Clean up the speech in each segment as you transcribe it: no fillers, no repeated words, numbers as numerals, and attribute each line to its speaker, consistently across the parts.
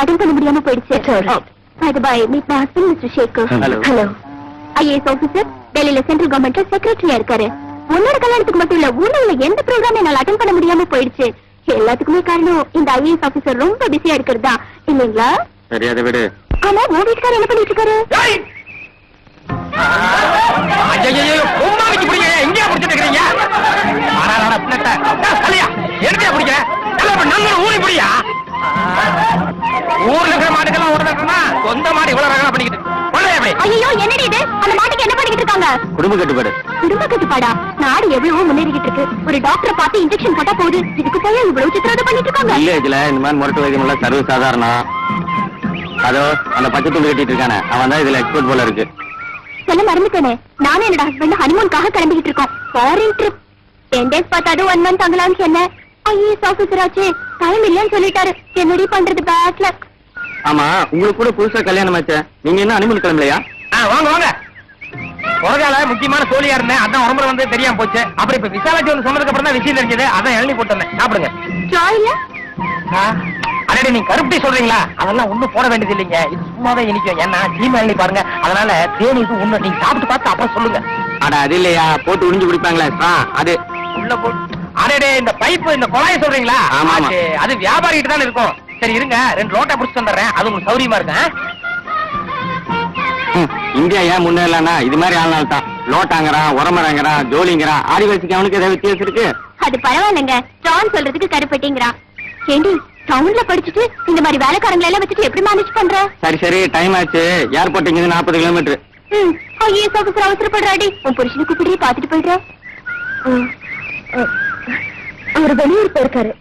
Speaker 1: இன்னைக்கு அட்டன் பண்ண முடியாம போயிடுச்சு. By meet my husband mister Sekar. Hello. IAS officer, டெல்லியில சென்ட்ரல் கவர்மெண்ட்ல செக்ரட்டரியா இருக்காரு. உன்னோட கல்யாணத்துக்கு மட்டும் இல்ல, ஊர்ல எந்த ப்ரோக்ராம் என்னால அட்டன் பண்ண முடியாம போயிடுச்சு. எல்லாத்துக்குமே காரணம் இந்த ஐஏஎஸ் ஆபீசர் ரொம்ப பிஸியா இருக்கிறதா இல்லைங்களா?
Speaker 2: சரியாத விடு.
Speaker 1: ஆமா, உன் வீட்டுக்காரர் என்ன பண்ணிட்டு இருக்காரு?
Speaker 2: ஊர்ல இருக்கிற மாட்டுக்கெல்லாம் ஓடுறா சொந்த மாடு இவ்வளவு ரகலா பண்ணிக்கிட்டு.
Speaker 1: ஐயோ, என்னடி இது? அந்த மாட்டுக்கு என்ன பண்ணிக்கிட்டு இருக்காங்க?
Speaker 2: குடும்ப கட்டுப்பாடு.
Speaker 1: குடும்ப கட்டுப்பாடா? நாடு எவ்வளவோ முன்னேறிக்கிட்டு இருக்கு. ஒரு டாக்டரை பார்த்து இன்ஜெக்ஷன் போட்டா போகுது. இதுக்கு போய் இவ்வளவு சித்திரவதை பண்ணிட்டு இருக்காங்க.
Speaker 2: இல்ல, இதுல இந்த மாதிரி முரட்டு வைத்தியம் எல்லாம் சர்வ சாதாரணம். அதோ அந்த பச்சை துண்டு கட்டிட்டு இருக்கானே, அவன் தான் இதுல எக்ஸ்போர்ட் போல இருக்கு.
Speaker 1: சொல்ல மறந்துட்டேனே, நானும் என்னோட ஹஸ்பண்ட் ஹனிமூனுக்காக கிளம்பிக்கிட்டு இருக்கோம். Foreign trip. 10 days பார்த்தாது 1 month தங்கலாம்னு சொன்னேன். ஐஏஎஸ் ஆபீசர் ஆச்சு, டைம் இல்லைன்னு சொல்லிட்டாரு. என்னடி பண்றது? Bad luck.
Speaker 2: ஆமா, உங்களுக்கு கூட புதுசா கல்யாணம் ஆச்சு, நீங்க என்ன அனிமல் கிளம்பலையா? வாங்க வாங்க. உலகால முக்கியமான சோழியா இருந்தேன், அதான் உடம்புல வந்து தெரியாம போச்சு. அப்புறம் இப்ப விசாலாச்சி வந்து சொன்னதுக்கு அப்புறம் தான் விஷயம் தெரிஞ்சது. அதான் இளநீ போட்டு வந்தேன், சாப்பிடுங்க.
Speaker 1: ஜாயில
Speaker 2: அடே, நீங்க கருப்பட்டி சொல்றீங்களா? அதெல்லாம் ஒண்ணும் போட வேண்டியது இல்லைங்க, இது சும்மாவே இனிக்கும். ஏன்னா சீமை இளநீ பாருங்க, அதனால தேனி இது ஒண்ணு நீங்க சாப்பிட்டு பார்த்து அப்புறம் சொல்லுங்க. அட அது இல்லையா, போட்டு உறிஞ்சு குடிப்பாங்களா அது உள்ள போட்டு. அடே, இந்த பைப்பு இந்த குழாய சொல்றீங்களா? ஆமா, அது வியாபாரிகிட்ட தான் இருக்கும். சரி இருங்க, 2 லோட்டா புடிச்சு வந்துடுறேன், அது உங்களுக்கு சௌரியமா இருக்கு. இந்தியா ஏன் முன்னேறலன்னா இது மாதிரி ஆள்நாள் தான். லோட்டாங்கிறான், உரமரங்கிறான், ஜோலிங்கிறான். ஆதிவாசிக்கு அவனுக்கு ஏதாவது வித்தியாசம் இருக்கு?
Speaker 1: அது பரவாயில்லைங்க, ஜான் சொல்றதுக்கு கருப்பட்டிங்கிறான். ஏண்டி, டவுன்ல படிச்சுட்டு இந்த மாதிரி வேலைக்காரங்களை எல்லாம் வச்சுட்டு எப்படி மேனேஜ் பண்ற?
Speaker 2: சரி சரி, டைம் ஆச்சு. ஏர்போர்ட் இங்க 40 கிலோமீட்டர்.
Speaker 1: IAS officer அவசரப்படுறாடி. உன் புருஷனை கூப்பிட்டு பாத்துட்டு போயிடுற. அவர் வெளியூர் போயிருக்காரு.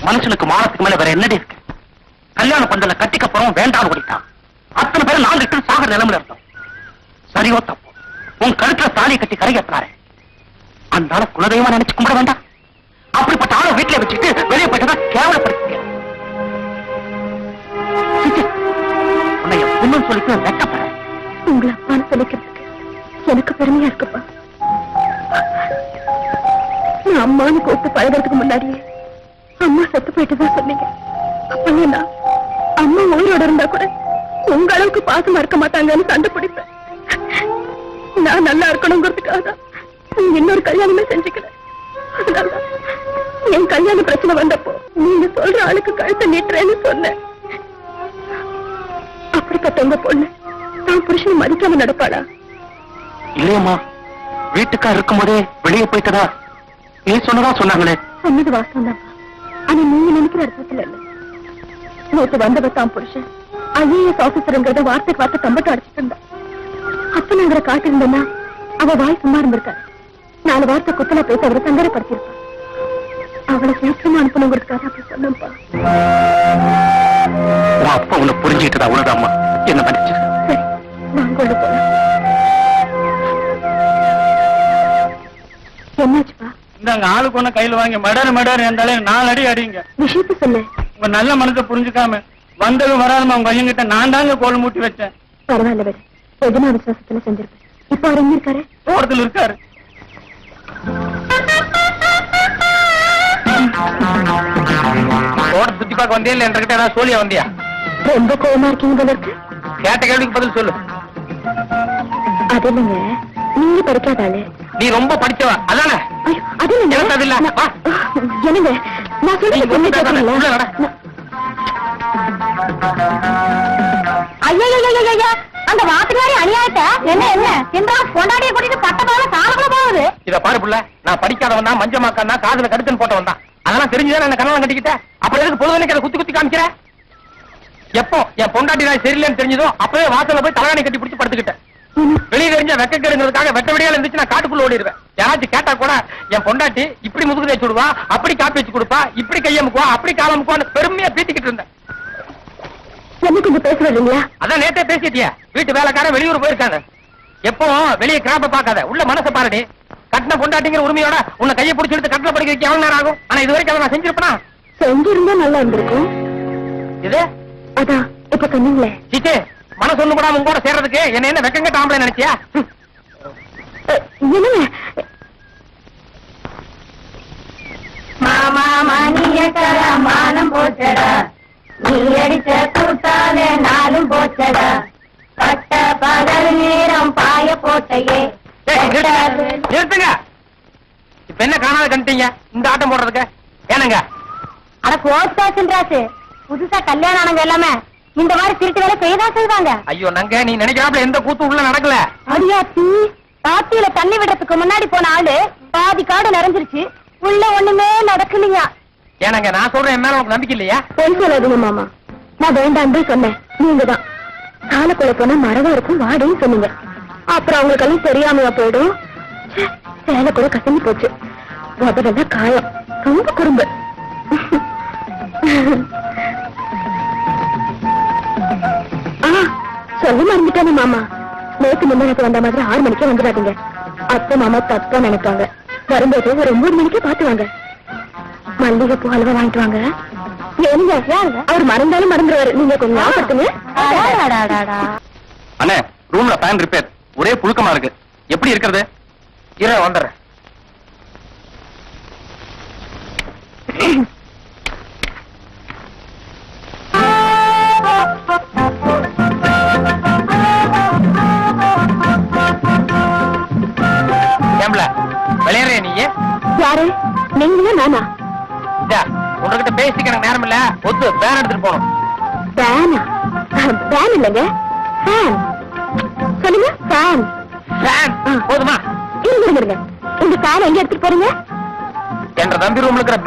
Speaker 2: மனுஷனுக்கு மானத்துக்கு மேல வேற என்னடி இருக்கு? கல்யாணம் பந்தல கட்டிக்க போறோம் வேண்டாம் ஓடிட்டான். அத்தனை பேரும் 4 லிட்டர் சாகர நிலைமையில இருந்தோம். சரியோ தப்பு, உன் கழுத்துல தாலி கட்டி கரையத்தினாரு. அந்த ஆள குலதெய்வமா நினைச்சு கும்பிட வேண்டாம். அப்படிப்பட்ட ஆளை வீட்டுல வச்சுட்டு வெளியே போயிட்டா கேவலப்படுத்த. உன்னை பொண்ணுன்னு சொல்லிட்டு வெட்டப்பட.
Speaker 1: உங்களை அப்பான்னு சொல்லிக்கிறதுக்கு எனக்கு பெருமையா இருக்குப்பா. நான் அம்மான்னு கூப்பிட்டு பழகிறதுக்கு முன்னாடியே அம்மா செத்து போயிட்டுதான் சொன்னீங்க. அப்ப நான் அம்மா உயிரோட இருந்தா கூட உங்க அளவுக்கு பாசமா இருக்க மாட்டாங்கன்னு சண்டை பிடிப்பேன். நான் நல்லா இருக்கணுங்கிறதுக்காக தான் இன்னொரு கல்யாணமே செஞ்சுக்கிறேன். அதனாலதான் என் கல்யாண பிரச்சனை வந்தப்போ நீங்க சொல்ற ஆளுக்கு கழுத்தை நீட்டுறேன்னு சொன்னேன். அப்படிப்பட்ட உங்க பொண்ணு நான் புருஷனை மதிக்காம நடப்பாளா?
Speaker 2: இல்லையம்மா, வீட்டுக்கா இருக்கும் போதே வெளியே போயிட்டதா நீ சொன்னதா சொன்னாங்களே.
Speaker 1: சொன்னது வாசம் தான். ஆனா நீங்க நினைக்கிற அர்த்தத்துல இல்ல. நேற்று வந்தவ தான் புருஷன் ஐஏஎஸ் ஆபீசருங்கிறத வார்த்தைக்கு வார்த்தை கம்பட்டு அடிச்சுட்டு இருந்தா. அப்பனுங்கிற காட்டு இருந்தேன்னா அவ வாய் சும்மா இருந்திருக்காரு. 4 வார்த்தை குத்தல பேச அவரை சங்கடப்படுத்திருப்பான். அவளை சீக்கிரமா அனுப்பணுங்கிறதுக்காக அப்படி சொன்னப்பா.
Speaker 2: அப்பா உன்னை புரிஞ்சுக்கிட்டதா உனதாம்மா, என்ன பண்ணிச்சு.
Speaker 1: சரி, நான் கொண்டு போறேன். என்னாச்சுப்பா?
Speaker 3: இந்தாங்க, ஆளுக்கு ஒண்ணு கையில வாங்கி மடாரு இருந்தாலே 4 அடி அடிங்க.
Speaker 1: விஷயத்த சொல்லு.
Speaker 3: உங்க நல்ல மனசை புரிஞ்சுக்காம வந்ததும் வராதுமா உங்க பையன் கிட்ட நான் தாங்க கோல் மூட்டி வச்சேன்.
Speaker 1: பரவாயில்ல வேறு, எதுனா விசுவாசத்துல செஞ்சிருப்பேன். இப்ப அவர் எங்க இருக்காரு?
Speaker 3: தோட்டத்தில் இருக்காரு.
Speaker 2: தோட்ட சுத்தி பார்க்க வந்தியா இல்ல என்கிட்ட ஏதாவது சோழியா வந்தியா?
Speaker 1: ரொம்ப கோவமா இருக்கீங்க போல இருக்கு.
Speaker 2: கேட்ட கேள்விக்கு பதில் சொல்லு.
Speaker 1: அது இல்லைங்க, நீங்க படிக்காதாளு.
Speaker 2: நீ ரொம்ப படிச்சவ அதானே?
Speaker 1: அது
Speaker 2: எனக்கு அது இல்ல. வா.
Speaker 1: என்னங்க நான் சொல்றது பொண்ணு கேட்கறீங்களா? ஐயா, அந்த வாத்துக்காரி அநியாயத்தை என்ன என்ன என்றா பொண்டாடிய கூட்டிட்டு பட்ட போல காலக்குள்ள போகுது.
Speaker 2: இத பாரு புள்ள, நான் படிக்காதவன் தான், மஞ்சமாக்கான் தான், காதுல கடுக்கன் போட்டவன் தான். அதெல்லாம் தெரிஞ்சுதான் என்ன கணவன் கட்டிக்கிட்டேன். அப்புறம் எதுக்கு பொழுதுனைக்கு அதை குத்தி குத்தி காமிக்கிற? எப்போ என் பொண்டாட்டி நான் சரியில்லைன்னு தெரிஞ்சதோ அப்பவே வாசல்ல போய் தலைகாணி கட்டி பிடிச்சி படுத்துக்கிட்டேன். வெளியே தெரிஞ்ச வெக்கக்கேடுங்கிறதுக்காக வெட்ட விடியால இருந்துச்சு நான் காட்டுக்குள்ள ஓடிடுவேன். யாராச்சும் கேட்டா கூட என் பொண்டாட்டி இப்படி முதுகு தேய்ச்சி விடுவா, அப்படி காப்பி வச்சு கொடுப்பா, இப்படி கையமுக்குவா, அப்படி காலமுக்குவான்னு பெருமையா பேசிக்கிட்டு இருந்தேன்.
Speaker 1: என்ன கொஞ்சம் பேச வரீங்களா?
Speaker 2: அதான் நேத்தே பேசிட்டியா, வீட்டு வேலைக்காரன் வெளியூர் போயிருக்காங்க. எப்போ வெளியே கிராப்ப பாக்காத, உள்ள மனசை பாருடி. கட்டின பொண்டாட்டிங்கிற உரிமையோட உன்னை கையை பிடிச்சி எடுத்து கட்டில படிக்கிறதுக்கு எவ்வளவு நேரம் ஆகும்? ஆனா இது வரைக்கும் அதை நான் செஞ்சிருப்பேனா?
Speaker 1: செஞ்சிருந்தா நல்லா இருந்திருக்கும்.
Speaker 2: இது
Speaker 1: அதான் இப்ப சொன்னீங்களே.
Speaker 2: சீச்சே, மனசு ஒண்ணு கூட உங்க கூட சேர்றதுக்கு என்ன வெக்கங்கட்ட ஆம்பளை நினைச்சியா?
Speaker 1: என்னங்க
Speaker 4: மாமா மணியக்கர மானம் போச்சடா, நீ அடிச்ச கூட்டாலே நாளும் போச்சடா, பட்ட பகல் நேரம் பாய போட்டையே.
Speaker 2: நிறுத்துங்க. இப்ப என்ன காணாத கண்டிங்க இந்த ஆட்டம் போடுறதுக்கு? ஏனுங்க
Speaker 4: அட கோஸ்டாசு, புதுசா கல்யாணம் ஆனவங்க எல்லாமே இந்த மாதிரி திருட்டு வேலை செய்யதான் செய்வாங்க.
Speaker 2: ஐயோ நங்க, நீ நினைக்கிறாப்ல எந்த கூத்து உள்ள நடக்கல.
Speaker 4: அடியாத்தி, பாத்தியில தண்ணி விடுறதுக்கு முன்னாடி போன ஆளு பாதி காடு நிறைஞ்சிருச்சு, உள்ள ஒண்ணுமே நடக்கலையா.
Speaker 2: ஏனுங்க நான் சொல்றேன், என் மேல உனக்கு நம்பிக்கை இல்லையா?
Speaker 1: பொய் சொல்லாதீங்க மாமா, நான் வேண்டாம் தான் சொன்னேன். நீங்க தான் காலக்குள்ள போனா மரவா இருக்கும் வாடின்னு சொன்னீங்க. அப்புறம் அவங்களுக்கெல்லாம் தெரியாமையா போயிடும். சேலை கூட கசங்கி போச்சு, உதவெல்லாம் காயம், ரொம்ப குறும்பு. சொல்ல மறந்துட்டானே மாமா, நேற்று முன்னாடி வந்த மாதிரி 6 மணிக்கே வந்துடாதீங்க. அப்ப மாமா தப்பா நினைப்பாங்க. வரும்போது ஒரு 9 மணிக்கே பாத்துவாங்க. மல்லிகை பூ அல்வா வாங்கிட்டு வாங்க. ஏனுங்க அவர் மறந்தாலும் மறந்துடுவாரு, நீங்க கொஞ்சம் ஞாபகப்படுத்துங்க.
Speaker 2: அண்ணே, ரூம்ல ஃபேன் ரிப்பேர், ஒரே புழுக்கமா இருக்கு. எப்படி இருக்கிறது? இரு வந்துடுறேன். விளையாடுறியா நீ?
Speaker 1: யாரு நீங்களா நானா?
Speaker 2: உங்ககிட்ட பேசிக்க எனக்கு நேரம் இல்ல. ஒத்து பேன் எடுத்துட்டு போகணும்.
Speaker 1: பேனா? பேன் இல்லைங்க, ஃபேன். சொல்லுங்க, ஃபேன்.
Speaker 2: ஃபேன் போதுமா?
Speaker 1: இருங்க, இந்த ஃபேன் எங்க எடுத்துட்டு போறீங்க?
Speaker 2: என்ற தம்பி ரூம்ல இருக்கிற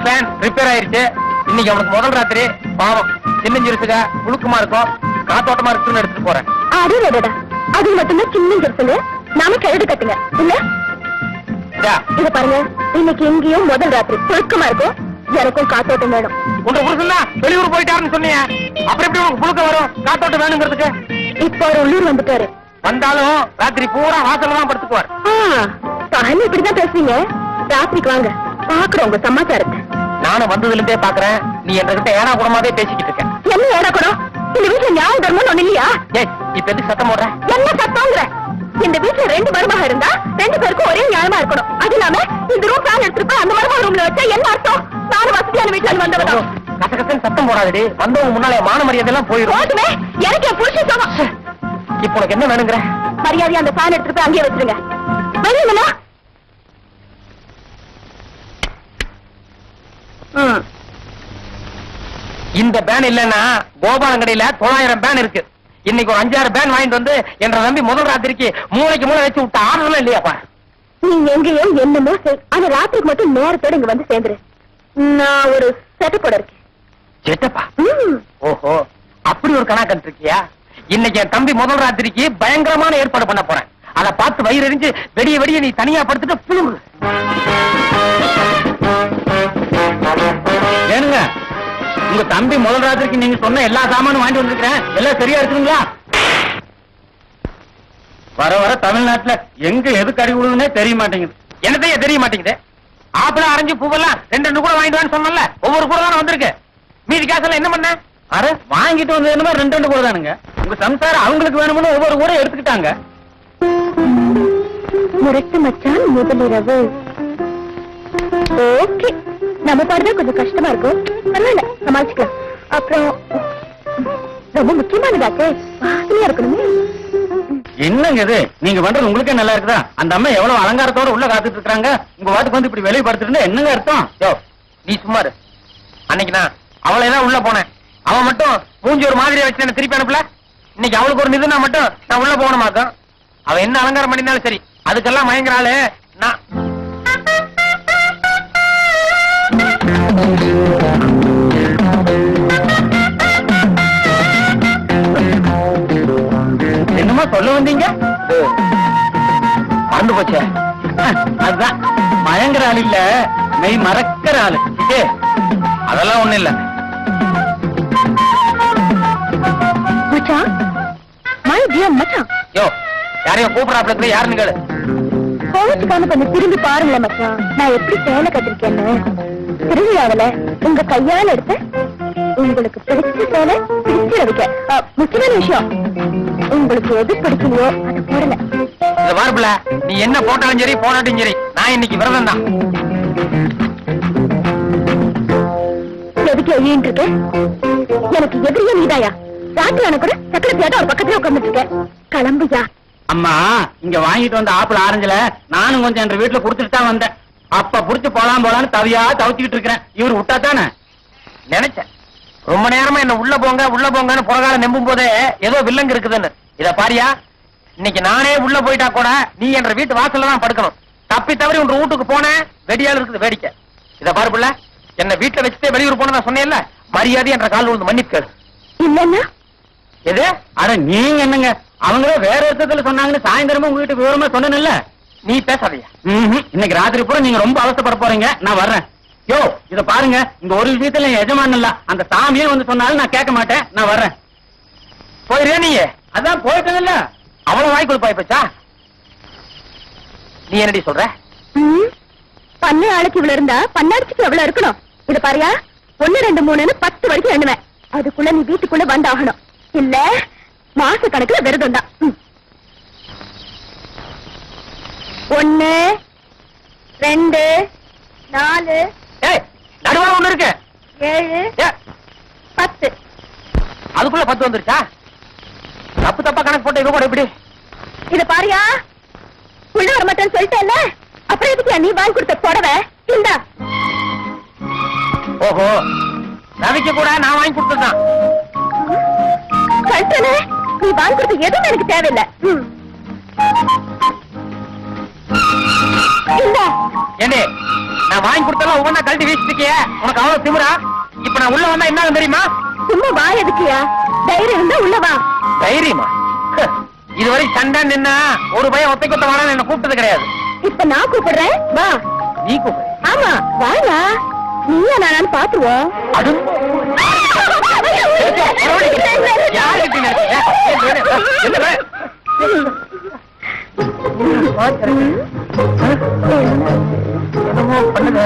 Speaker 2: ஃபேன் ரிப்பேர் ஆயிருச்சு. இன்னைக்கு அவனுக்கு முதல் ராத்திரி. பாவம், சின்னஞ்சிருச்சுங்க, புழுக்கமா இருக்கும், காத்தோட்டமா இருக்குன்னு எடுத்துட்டு போறேன்.
Speaker 1: அடடா, அது மட்டும்தான் சின்ன ஜெர்சுங்க. நாம கழுடு கட்டுங்க இல்ல? இத பாருங்க, இன்னைக்கு எங்கேயும் முதல் ராத்திரி புழுக்கமா இருக்கும், எனக்கும் காத்தோட்டம் வேணும்.
Speaker 2: உங்க புருஷன் தான் வெளியூர் போயிட்டாருன்னு சொன்னீங்க, அப்புறம் எப்படி உங்களுக்கு புழுக்கம் வரும்? காத்தோட்டம் வேணுங்கிறதுக்கு
Speaker 1: இப்ப அவர் உள்ளூர் வந்துட்டாரு.
Speaker 2: வந்தாலும் ராத்திரி பூரா வாசல்ல தான் படுத்துக்குவார்.
Speaker 1: பகல் இப்படிதான் பேசுவீங்க, ராத்திரிக்கு வாங்க, பாக்குறோம் உங்க சமாச்சாரத்தை.
Speaker 2: நானும் வந்ததுல இருந்தே பாக்குறேன், நீ என்கிட்ட ஏனா கூடமாவே பேசிக்கிட்டு இருக்க.
Speaker 1: என்ன ஏடா கூடம்? இந்த வீட்டுல நியாயம் தர்மம் ஒண்ணு இல்லையா?
Speaker 2: இப்ப எதுக்கு சத்தம் போடுற?
Speaker 1: என்ன சத்தம்ங்கிற? இந்த வீட்டுல 2 மருமக இருந்தா 2 பேருக்கும் ஒரே நியாயமா இருக்கணும். அது இல்லாம இந்த ரூம் ஃபேன் எடுத்துட்டு போய் அந்த மருமக ரூம்ல வச்சா என்ன அர்த்தம்? நானும் வசதியான வீட்டுல வந்தவதான்.
Speaker 2: கசகசன்னு சத்தம் போடாதடி, வந்தவங்க முன்னாலே மான மரியாதை எல்லாம் போயிடும்.
Speaker 1: போதுமே, எனக்கு என் புருஷன் சமம்.
Speaker 2: இப்ப உனக்கு என்ன வேணுங்கிற?
Speaker 1: மரியாதையா அந்த ஃபேன் எடுத்துட்டு போய் அங்கேயே வச்சிருங்க. வெளியில
Speaker 2: இந்த பேன் இல்லன்னா கோபாலன் கடையில 900 பேன் இருக்கு. இன்னைக்கு ஒரு 5-6 பேன் வாங்கிட்டு வந்து என்ற நம்பி முதல் ராத்திரிக்கு மூளைக்கு மூளை வச்சு விட்ட ஆர்டர்லாம் இல்லையாப்பா.
Speaker 1: நீங்க எங்கேயோ என்னமோ ஆனா ராத்திரிக்கு மட்டும் நேரத்தோட இங்க வந்து சேர்ந்துரு. நான் ஒரு செட்டப்போட இருக்கேன்.
Speaker 2: செட்டப்பா? ஓஹோ, அப்படி ஒரு கணா கண்டு இருக்கியா? இன்னைக்கு என் தம்பி முதல் ராத்திரிக்கு பயங்கரமான ஏற்பாடு பண்ண போறேன். அதை பார்த்து வயிறு எரிஞ்சு வெடிய நீ தனியா படுத்துட்டு புழுங்கு.
Speaker 3: ஏனுங்க, உங்க தம்பி முதல் ராத்திரிக்கு நீங்க சொன்ன எல்லா சாமானும் வாங்கி வந்திருக்கிறேன், எல்லாம் சரியா இருக்குங்களா? வர வர தமிழ்நாட்டுல எங்க எதுக்கு அடி விடுதுன்னே தெரிய மாட்டேங்குது.
Speaker 2: என்னத்தையே தெரிய மாட்டேங்குது? ஆப்பிள அரைஞ்சு பூவெல்லாம் 2 கூட வாங்கிட்டு வான்னு சொன்னல, ஒவ்வொரு கூட தானே வந்திருக்கு. மீதி காசெல்லாம் என்ன பண்ண?
Speaker 3: அரை வாங்கிட்டு வந்தது என்னமோ 2 கூட தானுங்க. உங்க சம்சாரம் அவங்களுக்கு வேணும்னு ஒவ்வொரு கூட எடுத்துக்கிட்டாங்க.
Speaker 1: முரட்டு மச்சான் முதலிரவு. ஓகே, நம்ம பாடுறது கொஞ்சம் கஷ்டமா இருக்கும், பரவாயில்ல சமாளிச்சுக்கலாம். அப்புறம் ரொம்ப முக்கியமானதாச்சே, வாசனையா இருக்கணுமே.
Speaker 3: என்னங்க இது, நீங்க பண்றது உங்களுக்கே நல்லா இருக்குதா? அந்த அம்மா எவ்வளவு அலங்காரத்தோட உள்ள காத்துட்டு இருக்காங்க, உங்க வாட்டுக்கு வந்து இப்படி வெளியே படுத்துட்டு என்னங்க அர்த்தம்?
Speaker 2: யோ, நீ சும்மா இரு. அன்னைக்கு நான் அவளைதான் உள்ள போனேன், அவன் மட்டும் மூஞ்சி ஒரு மாதிரியா வச்சு என்ன திருப்பி அனுப்பல. இன்னைக்கு அவளுக்கு ஒரு நிதுனா மட்டும் நான் உள்ள போகணுமாக்கும். அவன் என்ன அலங்காரம் பண்ணினாலும் சரி, அதுக்கெல்லாம் மயங்குறாளு நான்.
Speaker 3: என்னமா சொல்ல வந்தீங்க?
Speaker 2: மறந்து போச்சே.
Speaker 3: அதுதான் மயங்குற ஆள் இல்ல, மெய் மறக்கிற ஆளு.
Speaker 2: அதெல்லாம் ஒண்ணு இல்ல.
Speaker 1: மச்சான், மை டியர் மச்சான்.
Speaker 2: யோ, யாரையும் கூப்பிடாப்ல இருக்கிற யாருன்னு கேளு.
Speaker 1: கோவிச்சுக்காம கொஞ்சம் திரும்பி பாருங்களேன் மச்சான், நான் எப்படி சேலை கட்டிருக்கேன்னு. திருவிழாவில உங்க கையால எடுத்த
Speaker 4: உங்களுக்கு பிடிச்ச சேலை பிடிச்சிட வைக்க. முக்கியமான விஷயம், உங்களுக்கு எது பிடிக்கலையோ அதை போடல.
Speaker 2: இத பாருப்புல, நீ என்ன போட்டாலும் சரி போடாட்டும் சரி, நான் இன்னைக்கு விரதம் தான்.
Speaker 4: எதுக்கு எழுதிட்டு இருக்க? எனக்கு எதிரியே நீதாயா? ராத்திரியான கூட சக்கரத்தியாட்ட ஒரு பக்கத்துல உட்கார்ந்துட்டு இருக்கேன். கிளம்புயா.
Speaker 3: அம்மா, இங்க வாங்கிட்டு வந்த ஆப்பிள் ஆரஞ்சுல நானும் கொஞ்சம் என் வீட்டுல குடுத்துட்டு தான் வந்தேன். அப்ப புடிச்சு போலான்னு தவியா தவிச்சுக்கிட்டு இருக்கிறேன். இவர் விட்டா தானே
Speaker 2: நினைச்சேன். ரொம்ப நேரமா என்ன உள்ள போங்கன்னு புறகால நம்பும் போதே ஏதோ வில்லங்க இருக்குதுன்னு. இத பாரியா, இன்னைக்கு நானே உள்ள போயிட்டா கூட நீ என்ற வீட்டு வாசல்ல தான் படுக்கணும். தப்பி தவறி உன் வீட்டுக்கு போன வெடியால் இருக்குது வேடிக்கை. இத பாருப்புல, என்ன வீட்டுல வச்சுட்டே வெளியூர் போன நான் சொன்னேன்ல, மரியாதை என்ற கால் விழுந்து மன்னிப்பு.
Speaker 4: இல்லன்னா
Speaker 3: எது? அட நீங்க என்னங்க, அவங்களே வேற இடத்துல சொன்னாங்கன்னு சாயந்தரமும் உங்க வீட்டு விவரமா சொன்னேன்ல.
Speaker 2: நீ பேசாதயா.
Speaker 3: இன்னைக்கு ராத்திரி பூரா நீங்க ரொம்ப அவசரப்பட போறீங்க. நான் வர்றேன். யோ, இத பாருங்க, இந்த ஒரு விஷயத்துல எஜமான் இல்ல, அந்த சாமியே வந்து சொன்னாலும் நான் கேட்க மாட்டேன். நான் வர்றேன்.
Speaker 2: போயிரே நீ.
Speaker 3: அதான் போயிட்டேன்ல.
Speaker 2: அவ்வளவு வாய் கொடுப்பாய் போச்சா? நீ என்னடி சொல்ற?
Speaker 4: பண்ணை ஆளுக்கு இவ்வளவு இருந்தா பண்ணாடிச்சுக்கு எவ்வளவு இருக்கணும்? இது பாரியா, 1 2 3ன்னு 10 வரைக்கும் எண்ணுவேன். அதுக்குள்ள நீ வீட்டுக்குள்ள வந்தாகணும். இல்ல மாச கணக்குல விரதம் தான். 1 2 4
Speaker 2: ஏய், நடுவார ஒண்ணு இருக்கு.
Speaker 4: 7
Speaker 2: ஏ,
Speaker 4: 10.
Speaker 2: அதுக்குள்ள 10 வந்துருச்சா? தப்பு தப்பா கணக்கு போட்ட இவ கூட எப்படி?
Speaker 4: இது பாரியா, உள்ள வர மாட்டேன்னு சொல்லிட்டேன்ல, அப்புறம் எதுக்கு நீ வாங்கி கொடுத்த புடவை? இந்தா.
Speaker 2: ஓஹோ, ரவிக்கு கூட நான் வாங்கி கொடுத்ததுதான்.
Speaker 4: கல்பனை, நீ வாங்கி கொடுத்த எதுவும் எனக்கு தேவையில்லை. இந்தா.
Speaker 2: ஏண்டி, நான் வாங்கி கொடுத்தலாம் ஒவ்வொன்னா கழட்டி வீசிட்டு இருக்கியே, உனக்கு அவ்வளவு திமிரா? இப்ப நான் உள்ள வந்தா என்ன தெரியுமா?
Speaker 4: சும்மா வா. எதுக்குயா? தைரியம் இருந்தா உள்ள வா.
Speaker 2: தைரியமா? இதுவரை சண்டை நின்னா ஒரு பையன் ஒத்தை கொத்த வாடான்னு என்ன கூப்பிட்டது கிடையாது.
Speaker 4: இப்ப நான் கூப்பிடுறேன், வா.
Speaker 2: நீ கூப்பிடு.
Speaker 4: ஆமா, வாயா. நீயா நானான்னு பாத்துவோம்.
Speaker 2: அது யாருக்கு என்னமோ பண்ணுங்க.